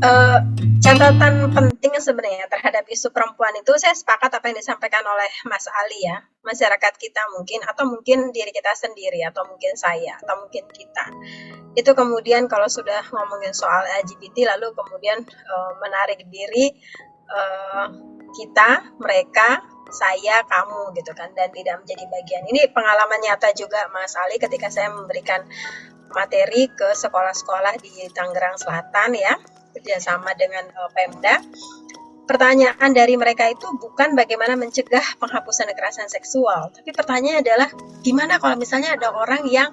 Eee, Catatan penting sebenarnya terhadap isu perempuan itu, saya sepakat apa yang disampaikan oleh Mas Ali ya, masyarakat kita mungkin, atau mungkin diri kita sendiri, atau mungkin saya, atau mungkin kita. Itu kemudian kalau sudah ngomongin soal LGBT lalu kemudian, menarik diri, eee, kita, mereka, saya, kamu gitu kan, dan tidak menjadi bagian. Ini pengalaman nyata juga Mas Ali ketika saya memberikan materi ke sekolah-sekolah di Tangerang Selatan ya, kerjasama dengan Pemda. Pertanyaan dari mereka itu bukan bagaimana mencegah penghapusan kekerasan seksual, tapi pertanyaannya adalah gimana kalau misalnya ada orang yang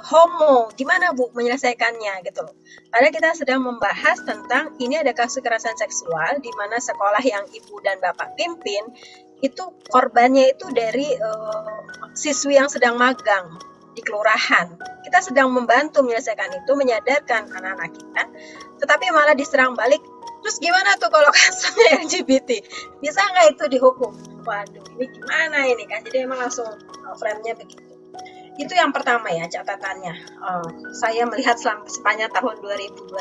homo, gimana Bu menyelesaikannya gitu. Karena kita sedang membahas tentang ini ada kasus kekerasan seksual di mana sekolah yang ibu dan bapak pimpin itu korbannya itu dari siswi yang sedang magang di kelurahan. Kita sedang membantu menyelesaikan itu, menyadarkan anak-anak kita, tetapi malah diserang balik. Terus gimana tuh kalau kasusnya LGBT? Bisa nggak itu dihukum? Waduh, ini gimana ini kan? Jadi emang langsung frame-nya begitu. Itu yang pertama ya catatannya. Saya melihat sepanjang tahun 2021,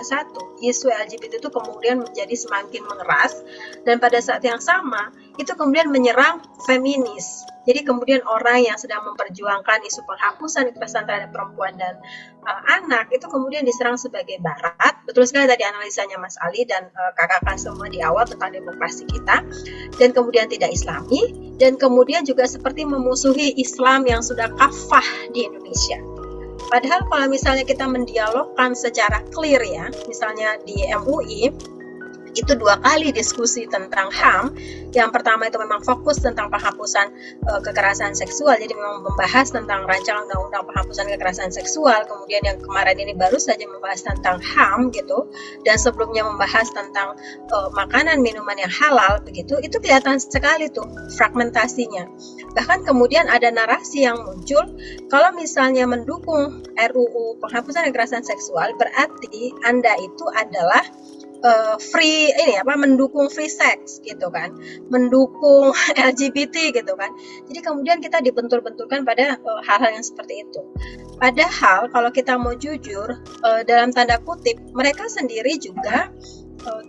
isu LGBT itu kemudian menjadi semakin mengeras dan pada saat yang sama itu kemudian menyerang feminis. Jadi kemudian orang yang sedang memperjuangkan isu penghapusan kekerasan terhadap perempuan dan anak itu kemudian diserang sebagai barat. Betul sekali tadi analisanya Mas Ali dan kakak-kakak semua di awal tentang demokrasi kita, dan kemudian tidak Islami, dan kemudian juga seperti memusuhi Islam yang sudah kafah di Indonesia. Padahal kalau misalnya kita mendialogkan secara clear ya, misalnya di MUI itu 2 kali diskusi tentang HAM. Yang pertama itu memang fokus tentang penghapusan kekerasan seksual, jadi memang membahas tentang rancangan undang-undang penghapusan kekerasan seksual. Kemudian yang kemarin ini baru saja membahas tentang HAM gitu, dan sebelumnya membahas tentang makanan minuman yang halal begitu. Itu kelihatan sekali tuh fragmentasinya. Bahkan kemudian ada narasi yang muncul kalau misalnya mendukung RUU penghapusan kekerasan seksual berarti Anda itu adalah free ini apa mendukung free sex gitu kan, mendukung LGBT gitu kan. Jadi kemudian kita dibentur-benturkan pada hal-hal yang seperti itu. Padahal kalau kita mau jujur, dalam tanda kutip mereka sendiri juga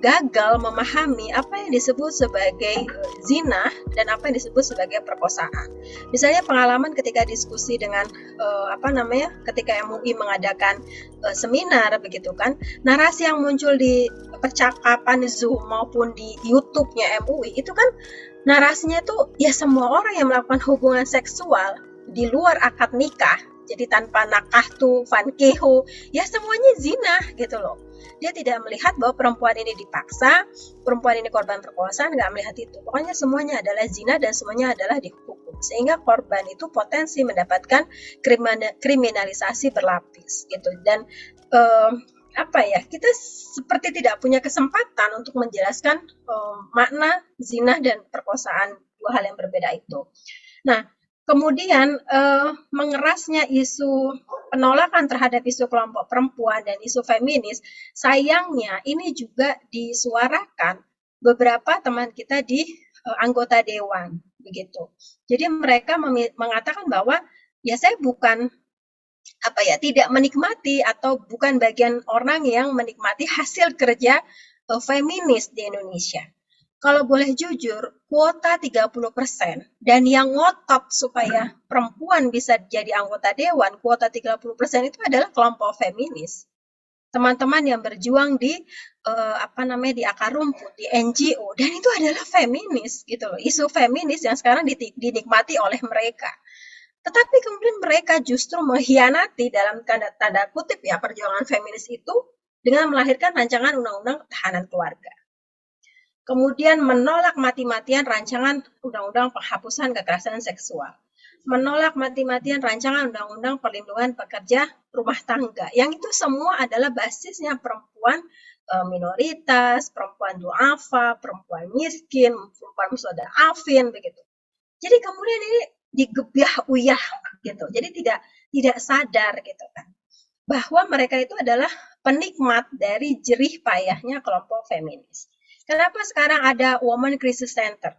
gagal memahami apa yang disebut sebagai zina dan apa yang disebut sebagai perkosaan. Misalnya pengalaman ketika diskusi dengan ketika MUI mengadakan seminar begitu kan, narasi yang muncul di percakapan Zoom maupun di YouTube-nya MUI itu kan narasinya tuh ya semua orang yang melakukan hubungan seksual di luar akad nikah, jadi tanpa nakah tuh fankeho, ya semuanya zina gitu loh. Dia tidak melihat bahwa perempuan ini dipaksa, perempuan ini korban perkosaan, nggak melihat itu. Pokoknya semuanya adalah zina dan semuanya adalah dihukum. Sehingga korban itu potensi mendapatkan kriminalisasi berlapis gitu. Dan kita seperti tidak punya kesempatan untuk menjelaskan makna zina dan perkosaan, dua hal yang berbeda itu. Nah, kemudian mengerasnya isu penolakan terhadap isu kelompok perempuan dan isu feminis, sayangnya ini juga disuarakan beberapa teman kita di anggota dewan begitu. Jadi mereka mengatakan bahwa ya saya bukan tidak menikmati atau bukan bagian orang yang menikmati hasil kerja feminis di Indonesia. Kalau boleh jujur, kuota 30% dan yang ngotot supaya perempuan bisa jadi anggota dewan, kuota 30% itu adalah kelompok feminis. Teman-teman yang berjuang di di akar rumput, di NGO, dan itu adalah feminis gitu loh. Isu feminis yang sekarang dinikmati oleh mereka. Tetapi kemudian mereka justru mengkhianati dalam tanda kutip ya perjuangan feminis itu dengan melahirkan rancangan undang-undang ketahanan keluarga. Kemudian menolak mati-matian rancangan undang-undang penghapusan kekerasan seksual. Menolak mati-matian rancangan undang-undang perlindungan pekerja rumah tangga. Yang itu semua adalah basisnya perempuan minoritas, perempuan duafa, perempuan miskin, perempuan mustadafin begitu. Jadi kemudian ini digebyah-uyah gitu. Jadi tidak sadar gitu kan bahwa mereka itu adalah penikmat dari jerih payahnya kelompok feminis. Kenapa sekarang ada Women Crisis Center?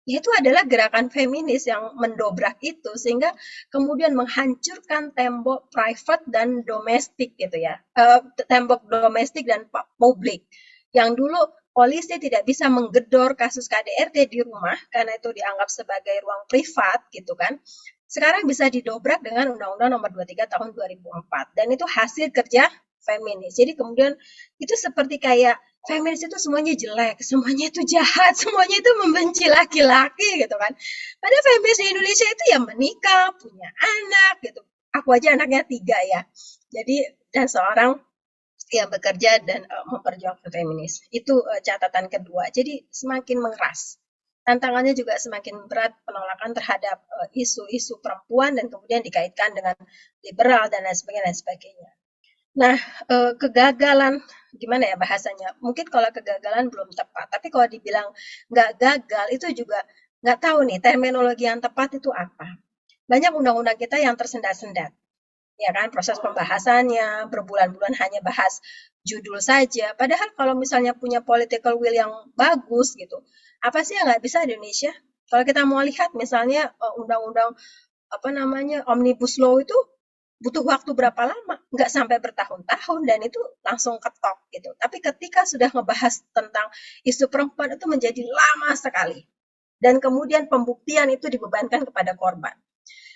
Itu adalah gerakan feminis yang mendobrak itu sehingga kemudian menghancurkan tembok private dan domestik gitu ya, tembok domestik dan publik. Yang dulu polisi tidak bisa menggedor kasus KDRT di rumah karena itu dianggap sebagai ruang privat gitu kan. Sekarang bisa didobrak dengan Undang-Undang Nomor 23 Tahun 2004 dan itu hasil kerja feminis. Jadi kemudian itu seperti kayak feminis itu semuanya jelek, semuanya itu jahat, semuanya itu membenci laki-laki gitu kan. Padahal feminis di Indonesia itu yang menikah, punya anak gitu. Aku aja anaknya 3 ya. Jadi dan seorang yang bekerja dan memperjuangkan feminis. Itu catatan kedua. Jadi semakin mengeras. Tantangannya juga semakin berat penolakan terhadap isu-isu perempuan dan kemudian dikaitkan dengan liberal dan lain sebagainya dan sebagainya. Nah, kegagalan gimana ya bahasanya? Mungkin kalau kegagalan belum tepat, tapi kalau dibilang nggak gagal itu juga nggak tahu nih terminologi yang tepat itu apa. Banyak undang-undang kita yang tersendat-sendat ya kan proses pembahasannya berbulan-bulan hanya bahas judul saja padahal kalau misalnya punya political will yang bagus gitu apa sih yang nggak bisa di Indonesia kalau kita mau lihat misalnya undang-undang apa namanya omnibus law itu butuh waktu berapa lama nggak sampai bertahun-tahun dan itu langsung ketok gitu tapi ketika sudah ngebahas tentang isu perempuan itu menjadi lama sekali dan kemudian pembuktian itu dibebankan kepada korban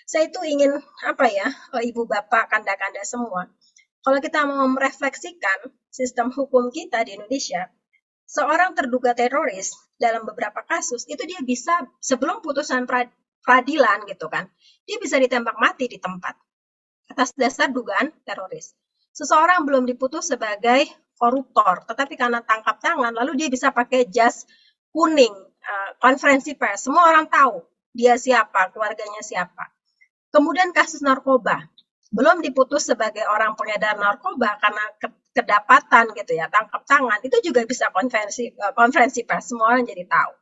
saya itu ingin apa ya, ibu bapak, kanda-kanda semua. Kalau kita mau merefleksikan sistem hukum kita di Indonesia, seorang terduga teroris dalam beberapa kasus itu dia bisa sebelum putusan peradilan gitu kan, dia bisa ditembak mati di tempat atas dasar dugaan teroris. Seseorang belum diputus sebagai koruptor, tetapi karena tangkap tangan, lalu dia bisa pakai jas kuning, konferensi pers, semua orang tahu dia siapa, keluarganya siapa. Kemudian kasus narkoba, belum diputus sebagai orang pengedar narkoba karena kedapatan gitu ya, tangkap tangan, itu juga bisa konferensi pers, semua orang jadi tahu.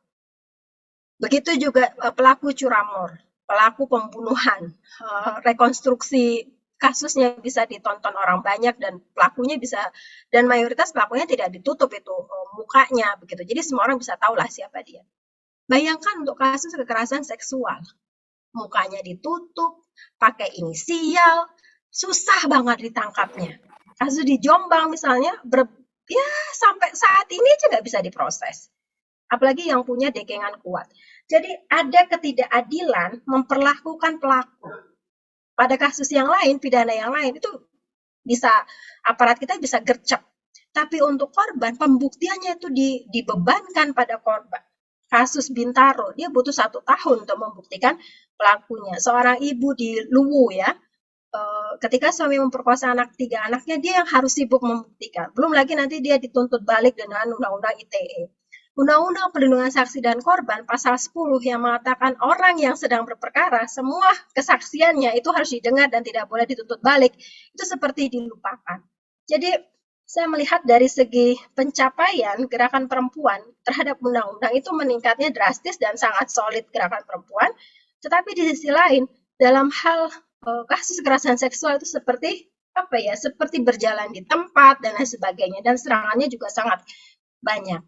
Begitu juga pelaku curamor, pelaku pembunuhan, rekonstruksi kasusnya bisa ditonton orang banyak dan pelakunya bisa dan mayoritas pelakunya tidak ditutup itu mukanya begitu. Jadi semua orang bisa tahu lah siapa dia. Bayangkan untuk kasus kekerasan seksual, mukanya ditutup, pakai inisial, susah banget ditangkapnya. Kasus di Jombang misalnya, ya sampai saat ini aja nggak bisa diproses. Apalagi yang punya dekengan kuat. Jadi ada ketidakadilan memperlakukan pelaku. Pada kasus yang lain, pidana yang lain, itu bisa aparat kita bisa gercep. Tapi untuk korban, pembuktiannya itu dibebankan pada korban. Kasus Bintaro, dia butuh 1 tahun untuk membuktikan pelakunya. Seorang ibu di Luwu ya, ketika suami memperkosa 3 anaknya, dia yang harus sibuk membuktikan. Belum lagi nanti dia dituntut balik dengan undang-undang ITE. Undang-undang Perlindungan Saksi dan Korban pasal 10 yang mengatakan orang yang sedang berperkara, semua kesaksiannya itu harus didengar dan tidak boleh dituntut balik. Itu seperti dilupakan. Jadi saya melihat dari segi pencapaian gerakan perempuan terhadap undang-undang itu meningkatnya drastis dan sangat solid gerakan perempuan. Tetapi di sisi lain, dalam hal kasus kekerasan seksual itu seperti apa ya, seperti berjalan di tempat dan lain sebagainya dan serangannya juga sangat banyak.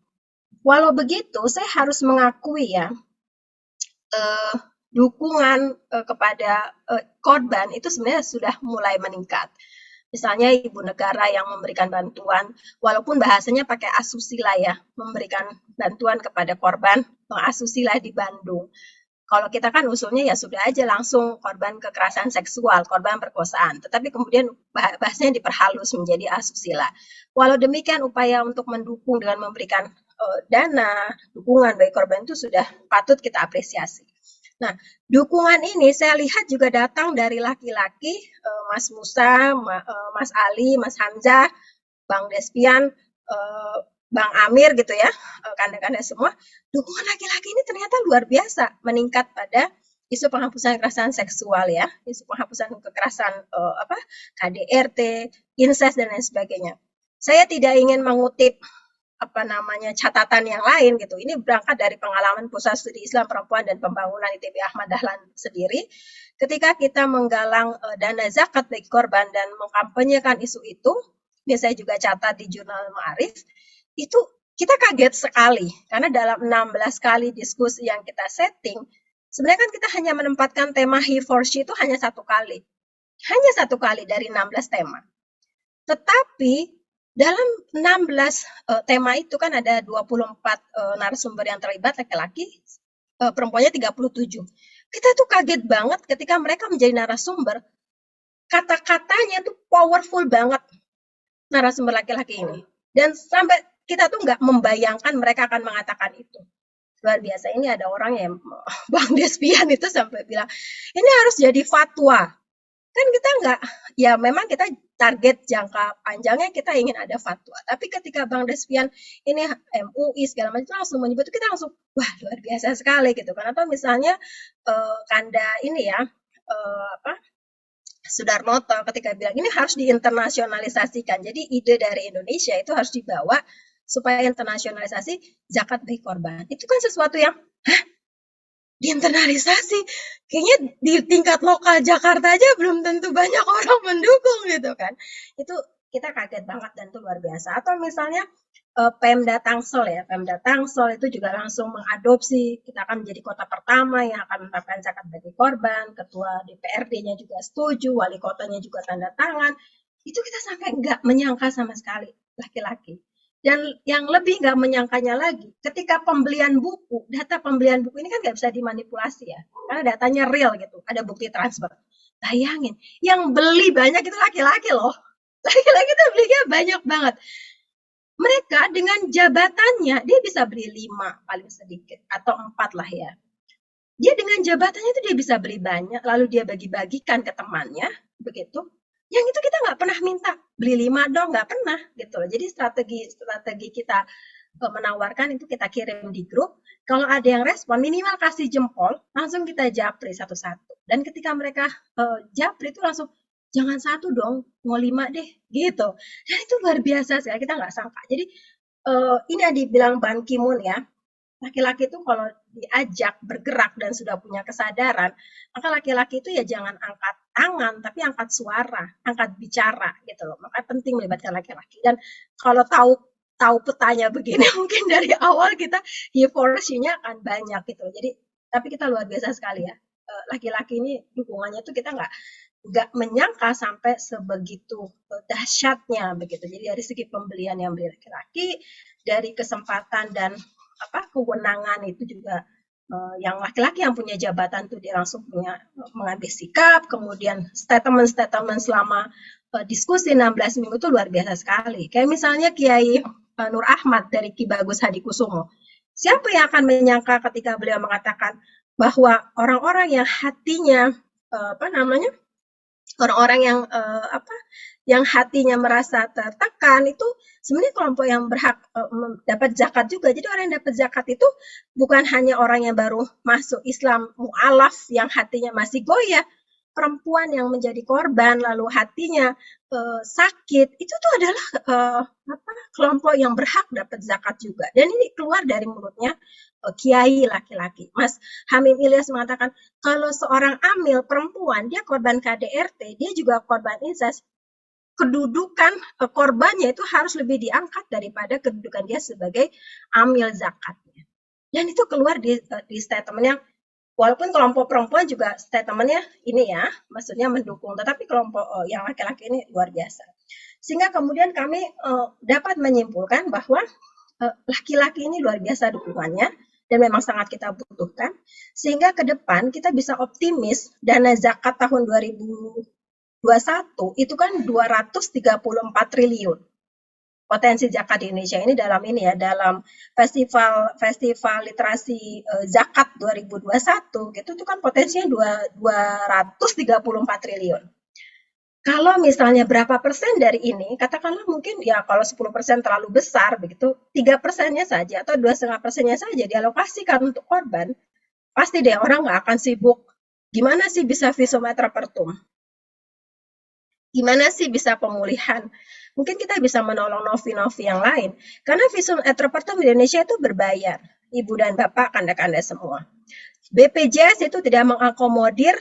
Walau begitu, saya harus mengakui ya, dukungan kepada korban itu sebenarnya sudah mulai meningkat. Misalnya ibu negara yang memberikan bantuan, walaupun bahasanya pakai asusila ya, memberikan bantuan kepada korban mengasusila di Bandung. Kalau kita kan usulnya ya sudah aja langsung korban kekerasan seksual, korban perkosaan. Tetapi kemudian bahasanya diperhalus menjadi asusila. Walau demikian upaya untuk mendukung dengan memberikan dana, dukungan bagi korban itu sudah patut kita apresiasi. Nah, dukungan ini saya lihat juga datang dari laki-laki, Mas Musa, Mas Ali, Mas Hamzah, Bang Despian, Bang Amir gitu ya, kanda-kanda semua, dukungan laki-laki ini ternyata luar biasa meningkat pada isu penghapusan kekerasan seksual ya, isu penghapusan kekerasan KDRT, incest dan lain sebagainya. Saya tidak ingin mengutip catatan yang lain gitu. Ini berangkat dari pengalaman Pusat Studi Islam Perempuan dan Pembangunan ITB Ahmad Dahlan sendiri. Ketika kita menggalang dana zakat bagi korban dan mengkampanyekan isu itu, biasanya juga catat di Jurnal Ma'arif, itu kita kaget sekali karena dalam 16 kali diskusi yang kita setting, sebenarnya kan kita hanya menempatkan tema he for she itu hanya 1 kali. Hanya 1 kali dari 16 tema. Tetapi Dalam 16 tema itu kan ada 24 narasumber yang terlibat laki-laki, perempuannya 37. Kita tuh kaget banget ketika mereka menjadi narasumber, kata-katanya tuh powerful banget narasumber laki-laki ini. Dan sampai kita tuh nggak membayangkan mereka akan mengatakan itu. Luar biasa, ini ada orang yang Bang Despian itu sampai bilang, ini harus jadi fatwa. Kan kita nggak, ya memang kita target jangka panjangnya kita ingin ada fatwa. Tapi ketika Bang Despian ini MUI segala macam langsung menyebut, kita langsung wah luar biasa sekali gitu kan. Atau misalnya Kanda ini ya apa Sudarmoto ketika bilang ini harus diinternasionalisasikan. Jadi ide dari Indonesia itu harus dibawa supaya internasionalisasi zakat bagi korban. Itu kan sesuatu yang diinternalisasi. Kayaknya di tingkat lokal Jakarta aja belum tentu banyak orang mendukung gitu kan. Itu kita kaget banget dan itu luar biasa. Atau misalnya Pemda Tangsel ya, Pemda Tangsel itu juga langsung mengadopsi, kita akan menjadi kota pertama yang akan menerapkan zakat bagi korban, ketua DPRD-nya juga setuju, wali kotanya juga tanda tangan. Itu kita sampai nggak menyangka sama sekali laki-laki. Dan yang lebih nggak menyangkanya lagi, ketika pembelian buku, data pembelian buku ini kan nggak bisa dimanipulasi ya, karena datanya real gitu, ada bukti transfer. Bayangin, yang beli banyak itu laki-laki loh. Laki-laki itu belinya banyak banget. Mereka dengan jabatannya, dia bisa beli 5 paling sedikit, atau 4 lah ya. Dia dengan jabatannya itu dia bisa beli banyak, lalu dia bagi-bagikan ke temannya, begitu. Yang itu kita nggak pernah minta, beli 5 dong, nggak pernah gitu loh. Jadi strategi kita menawarkan itu kita kirim di grup. Kalau ada yang respon, minimal kasih jempol, langsung kita japri satu-satu. Dan ketika mereka japri itu langsung, jangan satu dong, mau 5 deh, gitu. Dan itu luar biasa sih, kita nggak sangka. Jadi ini yang dibilang Ban Ki-moon ya, laki-laki itu kalau diajak bergerak dan sudah punya kesadaran, maka laki-laki itu ya jangan angkat tangan, tapi angkat suara, angkat bicara gitu loh. Maka penting melibatkan laki-laki. Dan kalau tahu tahu petanya begini, mungkin dari awal kita euforia-nya akan banyak gitu. Jadi, tapi kita luar biasa sekali ya. Laki-laki ini dukungannya tuh kita nggak menyangka sampai sebegitu dahsyatnya begitu. Jadi dari segi pembelian yang beli laki-laki, dari kesempatan dan kewenangan itu juga yang laki-laki yang punya jabatan tuh dia langsung punya mengambil sikap, kemudian statement-statement selama diskusi 16 minggu itu luar biasa sekali. Kayak misalnya Kiai Nur Ahmad dari Ki Bagus Hadikusumo. Siapa yang akan menyangka ketika beliau mengatakan bahwa orang-orang yang hatinya apa namanya orang-orang yang yang hatinya merasa tertekan itu sebenarnya kelompok yang berhak dapat zakat juga. Jadi orang yang dapat zakat itu bukan hanya orang yang baru masuk Islam mu'alaf yang hatinya masih goyah, perempuan yang menjadi korban lalu hatinya sakit itu tuh adalah kelompok yang berhak dapat zakat juga. Dan ini keluar dari mulutnya kiai laki-laki. Mas Hamim Ilyas mengatakan kalau seorang amil perempuan dia korban KDRT, dia juga korban incest, kedudukan korbannya itu harus lebih diangkat daripada kedudukan dia sebagai amil zakatnya. Dan itu keluar di statement yang walaupun kelompok perempuan juga statementnya ini ya, maksudnya mendukung, tetapi kelompok yang laki-laki ini luar biasa. Sehingga kemudian kami dapat menyimpulkan bahwa laki-laki ini luar biasa dukungannya dan memang sangat kita butuhkan, sehingga ke depan kita bisa optimis dana zakat tahun 2021 itu kan 234 triliun. Potensi zakat di Indonesia ini dalam festival literasi zakat 2021 gitu itu kan potensinya 234 triliun. Kalau misalnya berapa persen dari ini, katakanlah mungkin ya kalau 10% terlalu besar begitu, 3%-nya saja atau 2,5%-nya saja dialokasikan untuk korban, pasti deh orang nggak akan sibuk. Gimana sih bisa visum et repertum? Gimana sih bisa pemulihan? Mungkin kita bisa menolong novi-novi yang lain. Karena visum et repertum di Indonesia itu berbayar. Ibu dan Bapak, kanda-kanda semua. BPJS itu tidak mengakomodir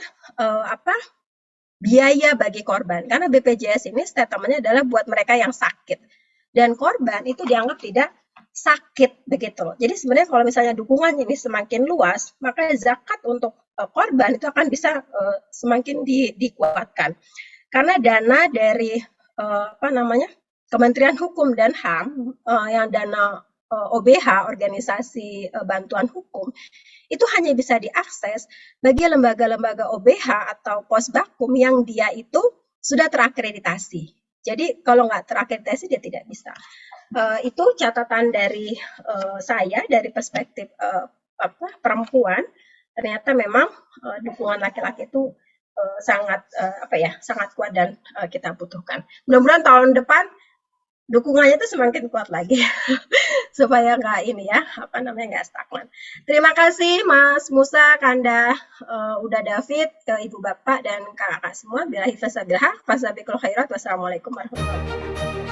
biaya bagi korban. Karena BPJS ini statementnya adalah buat mereka yang sakit. Dan korban itu dianggap tidak sakit begitu. Jadi sebenarnya kalau misalnya dukungan ini semakin luas, maka zakat untuk korban itu akan bisa semakin dikuatkan. Karena dana dari Kementerian Hukum dan HAM yang dana OBH, organisasi bantuan hukum, itu hanya bisa diakses bagi lembaga-lembaga OBH atau Posbakum yang dia itu sudah terakreditasi. Jadi kalau nggak terakreditasi dia tidak bisa. Itu catatan dari saya dari perspektif perempuan. Ternyata memang dukungan laki-laki itu sangat kuat dan kita butuhkan. Mudah-mudahan tahun depan dukungannya itu semakin kuat lagi supaya nggak stagnan. Terima kasih Mas Musa, Kanda, Uda David, ke Ibu Bapak dan kakak semua. Billahi fasabilha, fasabiqul khairat. Wassalamualaikum warahmatullahi wabarakatuh.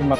Terima